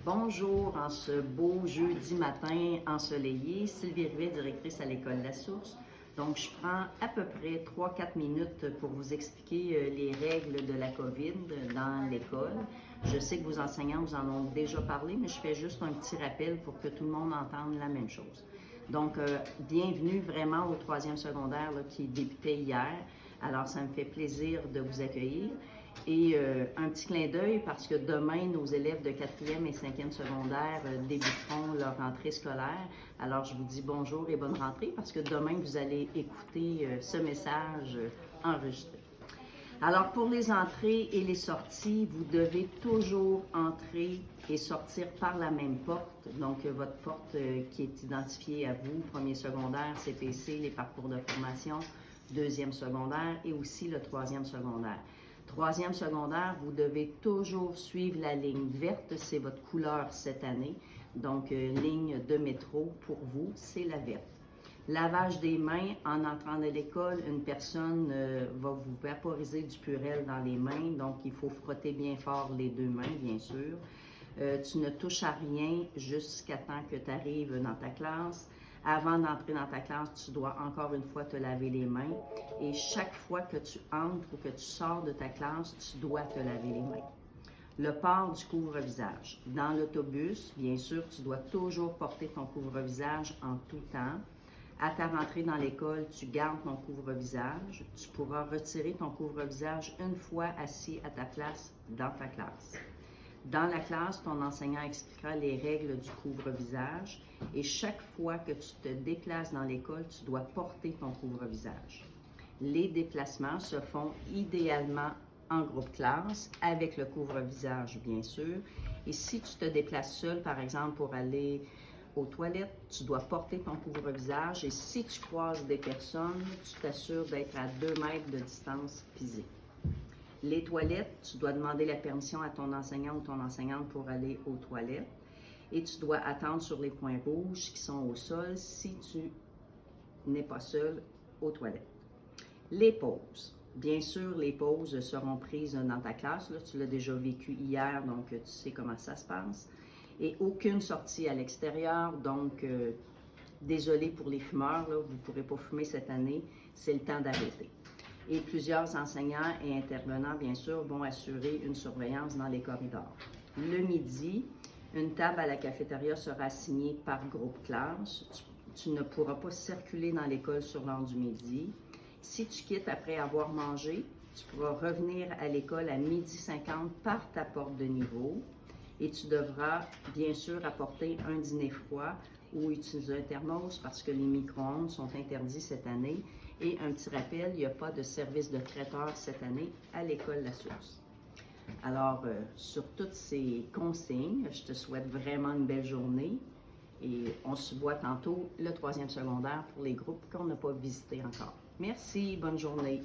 Bonjour, en ce beau jeudi matin ensoleillé, Sylvie Rivet, directrice à l'École La Source. Donc, je prends à peu près 3-4 minutes pour vous expliquer les règles de la COVID dans l'école. Je sais que vos enseignants vous en ont déjà parlé, mais je fais juste un petit rappel pour que tout le monde entende la même chose. Donc, bienvenue vraiment au 3e secondaire là, qui débutait hier. Alors, ça me fait plaisir de vous accueillir. Et un petit clin d'œil parce que demain, nos élèves de 4e et 5e secondaire débuteront leur rentrée scolaire. Alors, je vous dis bonjour et bonne rentrée parce que demain, vous allez écouter ce message enregistré. Alors, pour les entrées et les sorties, vous devez toujours entrer et sortir par la même porte. Donc, votre porte qui est identifiée à vous, premier secondaire, CPC, les parcours de formation, 2e secondaire et aussi le 3e secondaire. 3e secondaire, vous devez toujours suivre la ligne verte, c'est votre couleur cette année. Donc, ligne de métro, pour vous, c'est la verte. Lavage des mains, en entrant de l'école, une personne va vous vaporiser du Purell dans les mains, donc il faut frotter bien fort les deux mains, bien sûr. Tu ne touches à rien jusqu'à temps que tu arrives dans ta classe. Avant d'entrer dans ta classe, tu dois encore une fois te laver les mains. Et chaque fois que tu entres ou que tu sors de ta classe, tu dois te laver les mains. Le port du couvre-visage. Dans l'autobus, bien sûr, tu dois toujours porter ton couvre-visage en tout temps. À ta rentrée dans l'école, tu gardes ton couvre-visage. Tu pourras retirer ton couvre-visage une fois assis à ta place dans ta classe. Dans la classe, ton enseignant expliquera les règles du couvre-visage et chaque fois que tu te déplaces dans l'école, tu dois porter ton couvre-visage. Les déplacements se font idéalement en groupe classe avec le couvre-visage, bien sûr. Et si tu te déplaces seul, par exemple, pour aller aux toilettes, tu dois porter ton couvre-visage et si tu croises des personnes, tu t'assures d'être à 2 mètres de distance physique. Les toilettes, tu dois demander la permission à ton enseignant ou ton enseignante pour aller aux toilettes et tu dois attendre sur les points rouges qui sont au sol si tu n'es pas seul aux toilettes. Les pauses. Bien sûr, les pauses seront prises dans ta classe. Là, tu l'as déjà vécu hier, donc tu sais comment ça se passe. Et aucune sortie à l'extérieur, donc désolé pour les fumeurs, là, vous ne pourrez pas fumer cette année, c'est le temps d'arrêter. Et plusieurs enseignants et intervenants, bien sûr, vont assurer une surveillance dans les corridors. Le midi, une table à la cafétéria sera assignée par groupe classe. Tu ne pourras pas circuler dans l'école sur l'heure du midi. Si tu quittes après avoir mangé, tu pourras revenir à l'école à 12h50 par ta porte de niveau. Et tu devras, bien sûr, apporter un dîner froid ou utiliser un thermos parce que les micro-ondes sont interdits cette année. Et un petit rappel, il n'y a pas de service de traiteur cette année à l'École La Source. Alors, sur toutes ces consignes, je te souhaite vraiment une belle journée et on se voit tantôt le 3e secondaire pour les groupes qu'on n'a pas visités encore. Merci, bonne journée.